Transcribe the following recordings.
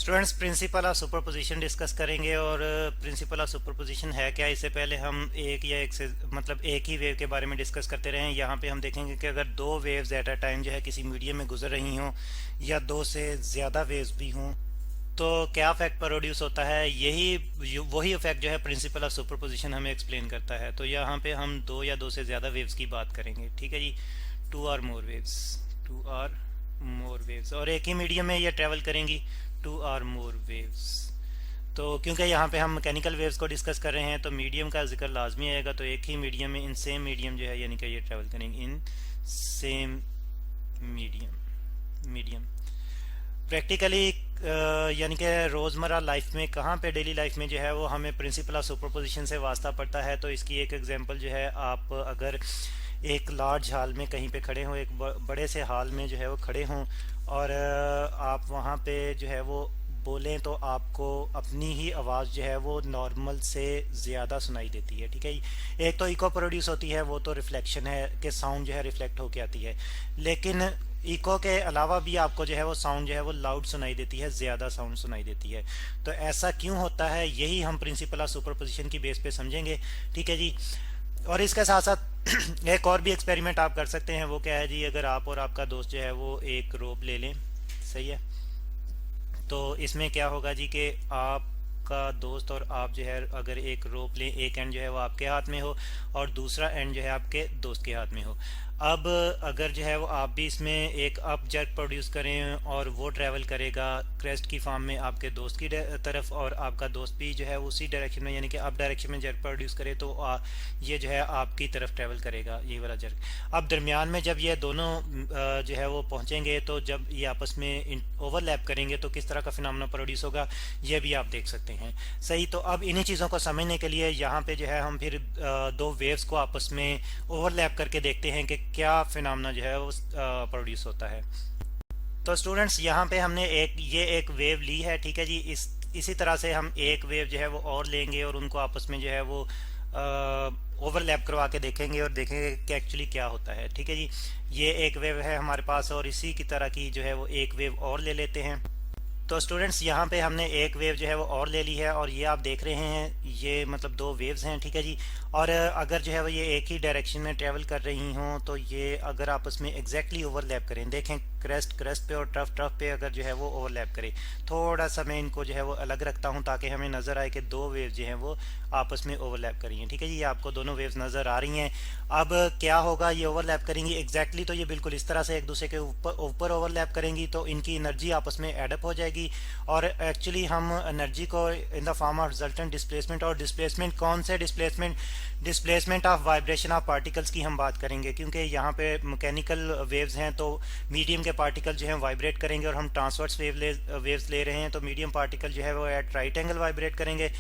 Students principle of superposition discuss करेंगे। और principle of superposition है क्या, इससे पहले हम एक या एक से मतलब एक ही वेव के बारे में डिस्कस करते रहे हैं। यहाँ पे हम देखेंगे कि अगर दो वेव्स एट अ टाइम जो है किसी मीडियम में गुजर रही हों या दो से ज़्यादा वेव्स भी हों तो क्या इफेक्ट प्रोड्यूस होता है। वही इफेक्ट जो है प्रिंसिपल ऑफ सुपरपोजिशन हमें एक्सप्लेन करता है। तो यहाँ पे हम दो या दो से ज़्यादा वेव्स की बात करेंगे, ठीक है जी। Two are more waves, two are more waves, और एक ही मीडियम में ये ट्रेवल करेंगी, टू आर मोर वेव्स। तो क्योंकि यहाँ पे हम मैकेनिकल वेव्स को डिस्कस कर रहे हैं तो मीडियम का जिक्र लाजमी आएगा। तो एक ही मीडियम में, इन सेम मीडियम जो है यानी कि ये ट्रेवल करेंगे इन सेम मीडियम प्रैक्टिकली। यानी कि रोज़मर्रा लाइफ में, कहाँ पे डेली लाइफ में जो है वो हमें प्रिंसिपल ऑफ सुपरपोजिशन से वास्ता पड़ता है। तो इसकी एक एग्जांपल जो है, आप अगर एक लार्ज हॉल में कहीं पे खड़े हों, एक बड़े से हॉल में जो है वो खड़े हों और आप वहाँ पे जो है वो बोलें तो आपको अपनी ही आवाज़ जो है वो नॉर्मल से ज़्यादा सुनाई देती है, ठीक है। एक तो इको प्रोड्यूस होती है, वो तो रिफ्लेक्शन है कि साउंड जो है रिफ्लेक्ट होके आती है। लेकिन इको के अलावा भी आपको जो है वो साउंड जो है वो लाउड सुनाई देती है, ज़्यादा साउंड सुनाई देती है। तो ऐसा क्यों होता है, यही हम प्रिंसिपल ऑफ सुपरपोजिशन की बेस पे समझेंगे, ठीक है जी। और इसके साथ साथ एक और भी एक्सपेरिमेंट आप कर सकते हैं। वो क्या है जी, अगर आप और आपका दोस्त जो है वो एक रोप ले लें, सही है। तो इसमें क्या होगा जी कि आपका दोस्त और आप जो है अगर एक रोप लें, एक एंड जो है वो आपके हाथ में हो और दूसरा एंड जो है आपके दोस्त के हाथ में हो। अब अगर जो है वो आप भी इसमें एक अप जर्क प्रोड्यूस करें और वो ट्रैवल करेगा क्रेस्ट की फॉर्म में आपके दोस्त की तरफ, और आपका दोस्त भी जो है उसी डायरेक्शन में यानी कि अप डायरेक्शन में जर्क प्रोड्यूस करे, तो ये जो है आपकी तरफ ट्रैवल करेगा, ये वाला जर्क। अब दरमियान में जब ये दोनों जो है वो पहुंचेंगे, तो जब ये आपस में ओवरलैप करेंगे तो किस तरह का फिनोमेना प्रोड्यूस होगा, ये भी आप देख सकते हैं, सही। तो अब इन्हीं चीज़ों को समझने के लिए यहाँ पे जो है हम फिर दो वेव्स को आपस में ओवरलैप करके देखते हैं कि क्या फिनोमेना जो है वो प्रोड्यूस होता है। तो स्टूडेंट्स यहाँ पे हमने एक वेव ली है, ठीक है जी। इसी तरह से हम एक वेव जो है वो और लेंगे और उनको आपस में जो है वो ओवरलैप करवा के देखेंगे और देखेंगे कि एक्चुअली क्या होता है, ठीक है जी। ये एक वेव है हमारे पास और इसी की तरह की जो है वो एक वेव और ले लेते हैं। तो स्टूडेंट्स यहाँ पे हमने एक वेव जो है वो और ले ली है और ये आप देख रहे हैं, ये मतलब दो वेव्स हैं, ठीक है जी। और अगर जो है वो ये एक ही डायरेक्शन में ट्रेवल कर रही हों तो ये अगर आपस में एग्जैक्टली ओवरलैप करें, देखें क्रेस्ट क्रेस्ट पे और ट्रफ ट्रफ पे अगर जो है वो ओवरलैप करे, थोड़ा सा मैं इनको जो है वो अलग रखता हूँ ताकि हमें नज़र आए कि दो वेव्स जो हैं वो आपस में ओवरलैप करी हैं, ठीक है जी। ये आपको दोनों वेव्स नज़र आ रही हैं। अब क्या होगा, ये ओवरलैप करेंगी एग्जैक्टली, तो ये बिल्कुल इस तरह से एक दूसरे के ऊपर ओवरलैप करेंगी, तो इनकी एनर्जी आपस में एडअप हो जाएगी। और एक्चुअली हम एनर्जी को in the form of resultant displacement, और डिस्प्लेसमेंट कौन से displacement of vibration of particles की हम बात करेंगे, क्योंकि यहाँ पे मैकेनिकल वेव्स हैं तो मीडियम के पार्टिकल जो है वाइब्रेट करेंगे और हम ट्रांसवर्स वेव्स ले रहे हैं तो मीडियम पार्टिकल जो है वो एट राइट एंगल वाइब्रेट करेंगे।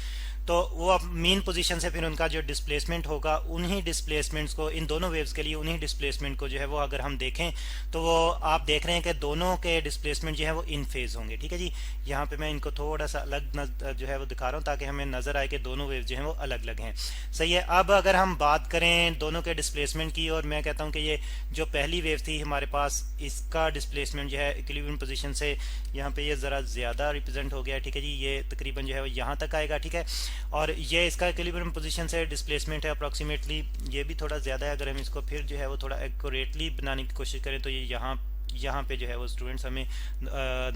तो वो अब मीन पोजीशन से फिर उनका जो डिस्प्लेसमेंट होगा, उन्हीं डिस्प्लेसमेंट्स को, इन दोनों वेव्स के लिए उन्हीं डिस्प्लेसमेंट को जो है वो अगर हम देखें तो वो आप देख रहे हैं कि दोनों के डिस्प्लेसमेंट जो है वो इन फेज होंगे, ठीक है जी। यहाँ पे मैं इनको थोड़ा सा अलग जो है वो दिखा रहा हूँ ताकि हमें नजर आए कि दोनों वेव्स जो हैं वो अलग अलग हैं, सही है। अब अगर हम बात करें दोनों के डिस्प्लेसमेंट की, और मैं कहता हूँ कि ये जो पहली वेव थी हमारे पास, इसका डिस्प्लेसमेंट जो है इक्विलिब्रियम पोजीशन से यहाँ पे ये ज़रा ज़्यादा रिप्रेजेंट हो गया, ठीक है जी। ये तकरीबन जो है वो यहाँ तक आएगा, ठीक है। और ये इसका इक्विलिब्रियम पोजीशन से डिस्प्लेसमेंट है अप्रॉक्सीमेटली, ये भी थोड़ा ज़्यादा है। अगर हम इसको फिर जो है वो थोड़ा एक्यूरेटली बनाने की कोशिश करें तो ये यहाँ पे जो है वो स्टूडेंट्स हमें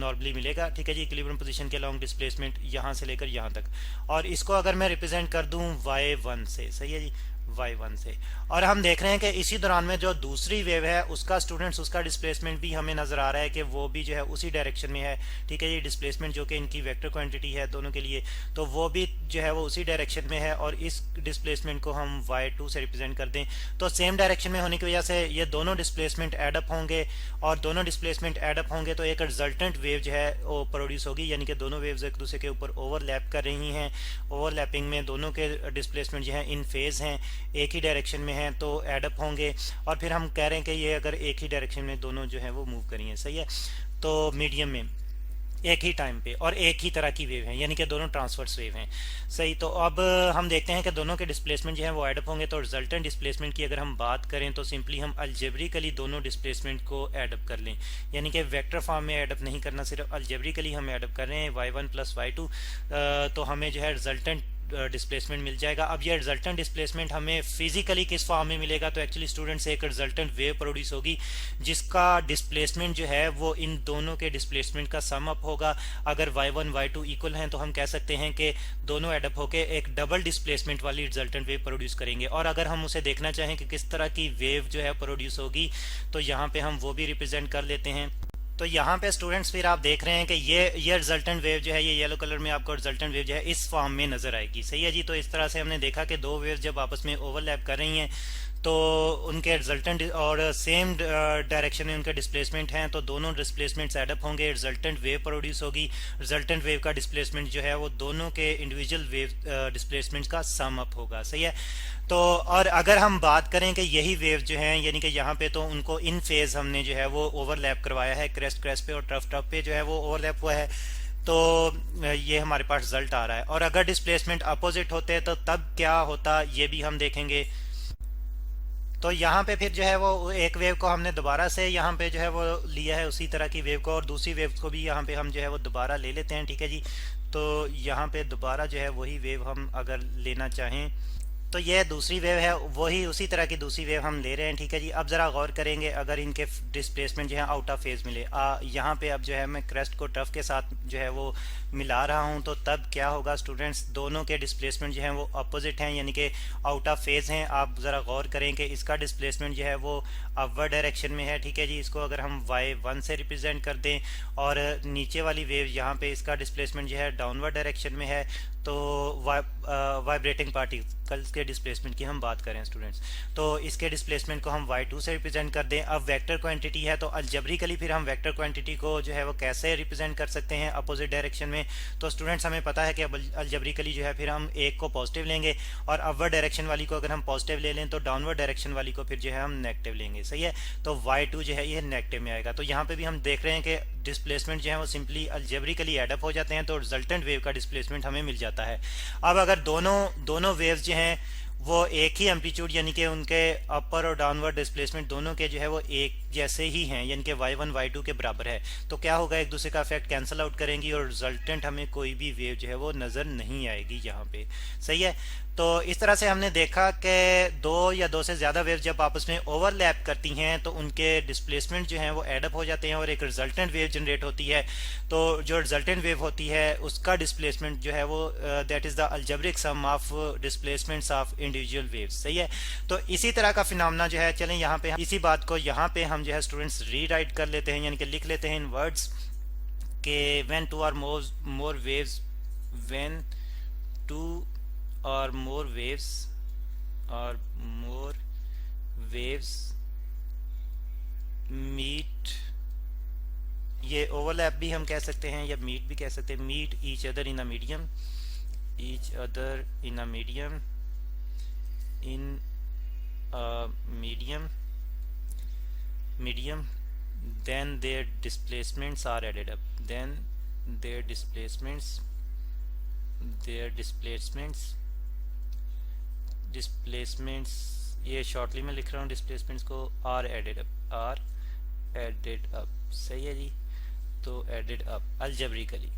नॉर्मली मिलेगा, ठीक है जी। इक्विलिब्रियम पोजीशन के लॉन्ग डिस्प्लेसमेंट यहाँ से लेकर यहाँ तक, और इसको अगर मैं रिप्रेजेंट कर दूँ y1 से, सही है जी, y1 से। और हम देख रहे हैं कि इसी दौरान में जो दूसरी वेव है उसका स्टूडेंट्स, उसका डिस्प्लेसमेंट भी हमें नजर आ रहा है कि वो भी जो है उसी डायरेक्शन में है, ठीक है जी। डिस्प्लेसमेंट जो कि इनकी वेक्टर क्वांटिटी है दोनों के लिए, तो वो भी जो है वो उसी डायरेक्शन में है। और इस डिस्प्लेसमेंट को हम y2 से रिप्रेजेंट कर दें तो सेम डायरेक्शन में होने की वजह से ये दोनों डिस्प्लेसमेंट एडअप होंगे, और दोनों डिस्प्लेसमेंट एडअप होंगे तो एक रिजल्टेंट वेव जो है वो प्रोड्यूस होगी, यानी कि दोनों वेव्स एक दूसरे के ऊपर ओवरलैप कर रही हैं। ओवरलैपिंग में दोनों के डिस्प्लेसमेंट जो है इन फेज हैं, एक ही डायरेक्शन में हैं, तो एडअप होंगे। और फिर हम कह रहे हैं कि ये अगर एक ही डायरेक्शन में दोनों जो है वो मूव करेंगे, सही है। तो मीडियम में एक ही टाइम पे और एक ही तरह की वेव है, यानी कि दोनों ट्रांसवर्स वेव हैं। सही, तो अब हम देखते हैं कि दोनों के डिस्प्लेसमेंट जो है वो एडअप होंगे। तो रिजल्टेंट डिस्प्लेसमेंट की अगर हम बात करें तो सिंपली हम अलजेब्रिकली दोनों डिस्प्लेसमेंट को एडअप कर लें, यानी कि वेक्टर फॉर्म में एडअप नहीं करना, सिर्फ अलजेब्रिकली हम एडअप कर रहे हैं y1 प्लस y2, तो हमें जो है रिजल्टेंट डिस्प्लेसमेंट मिल जाएगा। अब ये रिजल्टेंट डिस्प्लेसमेंट हमें फिजिकली किस फॉर्म में मिलेगा, तो एक्चुअली स्टूडेंट्स एक रिजल्टेंट वेव प्रोड्यूस होगी जिसका डिस्प्लेसमेंट जो है वो इन दोनों के डिस्प्लेसमेंट का सम अप होगा। अगर y1 y2 इक्वल हैं तो हम कह सकते हैं कि दोनों एडअप होके एक डबल डिस्प्लेसमेंट वाली रिजल्टेंट वेव प्रोड्यूस करेंगे। और अगर हम उसे देखना चाहें कि किस तरह की वेव जो है प्रोड्यूस होगी, तो यहाँ पे हम वो भी रिप्रेजेंट कर लेते हैं। तो यहाँ पे स्टूडेंट्स फिर आप देख रहे हैं कि ये रिजल्टेंट वेव जो है, ये येलो कलर में आपको रिजल्टेंट वेव जो है इस फॉर्म में नजर आएगी। सही है जी। तो इस तरह से हमने देखा कि दो वेव जब आपस में ओवरलैप कर रही हैं तो उनके रिजल्टेंट और सेम डायरेक्शन में उनके डिस्प्लेसमेंट हैं, तो दोनों डिस्प्लेसमेंट्स एडअप होंगे, रिजल्टेंट वेव प्रोड्यूस होगी। रिजल्टेंट वेव का डिस्प्लेसमेंट जो है वो दोनों के इंडिविजुअल वेव डिस्प्लेसमेंट्स का सम अप होगा। सही है। तो और अगर हम बात करें कि यही वेव जो हैं, यानी कि यहाँ पे तो उनको इन फेज हमने जो है वो ओवरलैप करवाया है, क्रेस्ट क्रेस्ट पे और टफ टफ पे जो है वो ओवरलैप हुआ है, तो ये हमारे पास रिजल्ट आ रहा है। और अगर डिस्प्लेसमेंट अपोजिट होते तो तब क्या होता, ये भी हम देखेंगे। तो यहाँ पे फिर जो है वो एक वेव को हमने दोबारा से यहाँ पे जो है वो लिया है उसी तरह की वेव को, और दूसरी वेव को भी यहाँ पे हम जो है वो दोबारा ले लेते हैं। ठीक है जी। तो यहाँ पे दोबारा जो है वही वेव हम अगर लेना चाहें तो ये दूसरी वेव है, वही उसी तरह की दूसरी वेव हम ले रहे हैं। ठीक है जी। अब ज़रा गौर करेंगे, अगर इनके डिस्प्लेसमेंट जो है आउट ऑफ फेज मिले, यहाँ पे अब जो है मैं क्रेस्ट को टफ के साथ जो है वो मिला रहा हूँ, तो तब क्या होगा स्टूडेंट्स, दोनों के डिस्प्लेसमेंट जो है वो अपोजिट हैं, यानी कि आउट ऑफ फेज हैं। आप ज़रा गौर करें कि इसका डिस्प्लेसमेंट जो है वो अपवर्ड डायरेक्शन में है। ठीक है जी। इसको अगर हम y1 से रिप्रेजेंट कर दें और नीचे वाली वेव यहाँ पे इसका डिस्प्लेसमेंट जो है डाउनवर्ड डायरेक्शन में है, तो वाइब्रेटिंग पार्टिकल्स के डिस्प्लेसमेंट की हम बात करें स्टूडेंट्स, तो इसके डिस्प्लेसमेंट को हम y2 से रिप्रेजेंट कर दें। अब वेक्टर क्वांटिटी है तो अलजेब्रिकली फिर हम वेक्टर क्वांटिटी को जो है वो कैसे रिप्रेजेंट कर सकते हैं अपोजिट डायरेक्शन में। तो स्टूडेंट्स हमें पता है कि अलजेब्रिकली जो है फिर हम एक को पॉजिटिव लेंगे और अपवर्ड डायरेक्शन वाली को अगर हम पॉजिटिव ले लें तो डाउनवर्ड डायरेक्शन वाली को फिर जो है हम नेगेटिव लेंगे। सही है। तो y2 जो है ये नेगेटिव में आएगा। तो यहाँ पे भी हम देख रहे हैं कि डिस्प्लेसमेंट जो है वो सिंपली अलजेब्रिकली एडअप हो जाते हैं, तो रिजल्टेंट वेव का डिस्प्लेसमेंट हमें मिल जाता है। अब अगर दोनों वेव्स जो हैं वो एक ही एम्पलीट्यूड, यानी कि उनके अपर और डाउनवर्ड डिस्प्लेसमेंट दोनों के जो है वो एक जैसे ही हैं, यानी कि y1 y2 के बराबर है, तो क्या होगा, एक दूसरे का इफेक्ट कैंसिल आउट करेंगी और रिजल्टेंट हमें कोई भी वेव जो है वो नज़र नहीं आएगी यहाँ पे। सही है। तो इस तरह से हमने देखा कि दो या दो से ज़्यादा वेव जब आपस में ओवरलैप करती हैं तो उनके डिस्प्लेसमेंट जो हैं वो एडअप हो जाते हैं और एक रिजल्टेंट वेव जनरेट होती है। तो जो रिजल्टेंट वेव होती है उसका डिस्प्लेसमेंट जो है वो that is the algebraic sum of displacements of individual waves. सही है। तो इसी तरह का फिनोमेना जो है, चलें यहाँ पे इसी बात को यहाँ पे हम जो है स्टूडेंट्स रीराइट कर लेते हैं, यानी कि लिख लेते हैं इन वर्ड्स के when two or more waves when two or more waves meet, ये ओवरलैप भी हम कह सकते हैं या मीट भी कह सकते हैं, meet each other in a medium then their displacements are added up, their displacements ये शॉर्टली में लिख रहा हूँ, डिस्प्लेसमेंट्स को आर एडेड अप। सही है जी। तो एडेड अप अलजेब्रिकली।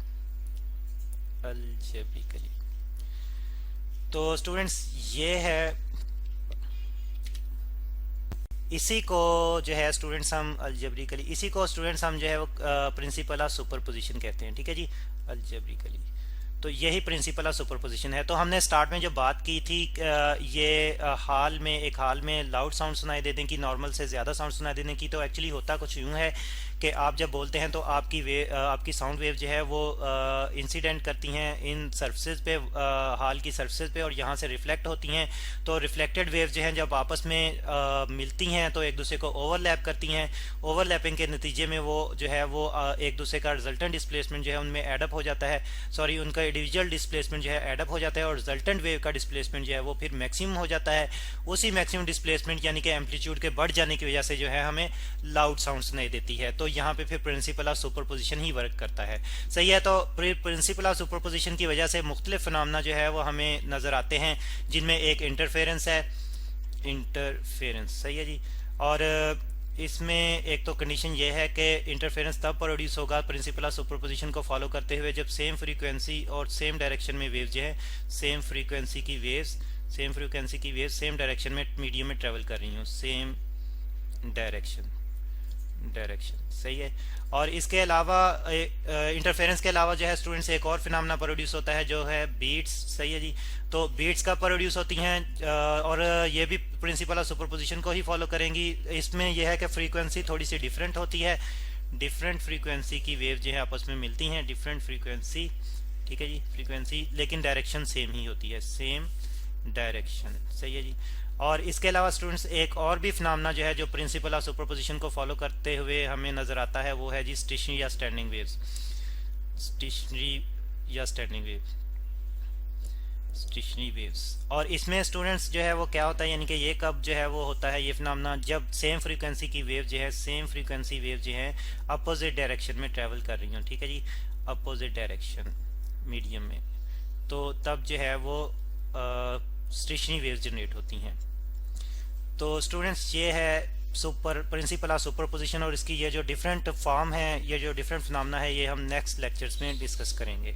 तो स्टूडेंट्स ये है, इसी को जो है स्टूडेंट्स हम अलजेब्रिकली, इसी को स्टूडेंट्स हम जो है वो प्रिंसिपल ऑफ सुपरपोजिशन कहते हैं। ठीक है जी। अलजेब्रिकली तो यही प्रिंसिपल ऑफ सुपरपोजिशन है। तो हमने स्टार्ट में जो बात की थी, ये एक हाल में लाउड साउंड सुनाई दे दें कि नॉर्मल से ज़्यादा साउंड सुनाई देने की, तो एक्चुअली होता कुछ यूँ है कि आप जब बोलते हैं तो आपकी साउंड वेव जो है वो इंसिडेंट करती हैं इन सर्फेसेस पे, हाल की सर्फेसेस पे, और यहाँ से रिफ्लेक्ट होती हैं। तो रिफ्लेक्टेड वेव जो हैं जब आपस में मिलती हैं तो एक दूसरे को ओवरलैप करती हैं। ओवरलैपिंग के नतीजे में वो जो है वो एक दूसरे का रिजल्टेंट डिस्प्लेसमेंट जो है उनमें एडअप हो जाता है, सॉरी उनका इंडिविजुअल डिस्प्लेसमेंट जो है एडअप हो जाता है, और रिजल्टेंट वेव का डिस्प्लेसमेंट जो है वो फिर मैक्सिमम हो जाता है। उसी मैक्सिमम डिस्प्लेसमेंट यानी कि एम्पलीट्यूड के बढ़ जाने की वजह से जो है हमें लाउड साउंड सुनाई देती है। तो तो यहाँ पे फिर principle of superposition he work करता है। सही है, तो प्रिंसिपल ऑफ सुपरपोजिशन की वजह से मुख्तलिफ फिनोमेना जो है वो हमें नज़र आते हैं, जिनमें एक इंटरफेरेंस है, इंटरफेरेंस, सही है जी। और इसमें एक तो कंडीशन ये है कि इंटरफेरेंस तब प्रोड्यूस होगा प्रिंसिपल ऑफ सुपरपोजिशन को फॉलो करते हुए जब सेम फ्रीक्वेंसी और सेम डायरेक्शन में वेव्स जो है, सेम फ्रीक्वेंसी की वेव्स सेम डायरेक्शन में मीडियम में ट्रेवल कर रही हूँ, सेम डायरेक्शन, सही है। और इसके अलावा इंटरफेरेंस के अलावा जो है स्टूडेंट्स एक और फिनोमेना प्रोड्यूस होता है जो है बीट्स, सही है जी। तो बीट्स का प्रोड्यूस होती हैं और ये भी प्रिंसिपल ऑफ सुपरपोजिशन को ही फॉलो करेंगी। इसमें यह है कि फ्रीक्वेंसी थोड़ी सी डिफरेंट होती है, डिफरेंट फ्रीक्वेंसी की वेव जो है आपस में मिलती हैं, डिफरेंट फ्रीक्वेंसी, ठीक है जी, फ्रीक्वेंसी, लेकिन डायरेक्शन सेम ही होती है, सेम डायरेक्शन, सही है जी। और इसके अलावा स्टूडेंट्स एक और भी फिनोमेना जो है जो प्रिंसिपल ऑफ सुपरपोजिशन को फॉलो करते हुए हमें नजर आता है वो है जी स्टेशनरी या स्टैंडिंग वेव्स, स्टेशनरी या स्टैंडिंग वेव, स्टेशनरी वेव्स। और इसमें स्टूडेंट्स जो है वो क्या होता है, यानी कि ये कब जो है वो होता है ये फिनोमेना जब सेम फ्रीक्वेंसी की वेव जो है, सेम फ्रीक्वेंसी वेव जो है अपोजिट डायरेक्शन में ट्रेवल कर रही हो, ठीक है जी, अपोजिट डायरेक्शन मीडियम में, तो तब जो है वो स्टेशनरी वेव्स जनरेट होती हैं। तो स्टूडेंट्स ये है प्रिंसिपल ऑफ सुपरपोजिशन, और इसकी ये जो डिफरेंट फॉर्म है, ये जो डिफरेंट फिनोमेना है, ये हम नेक्स्ट लेक्चर्स में डिस्कस करेंगे।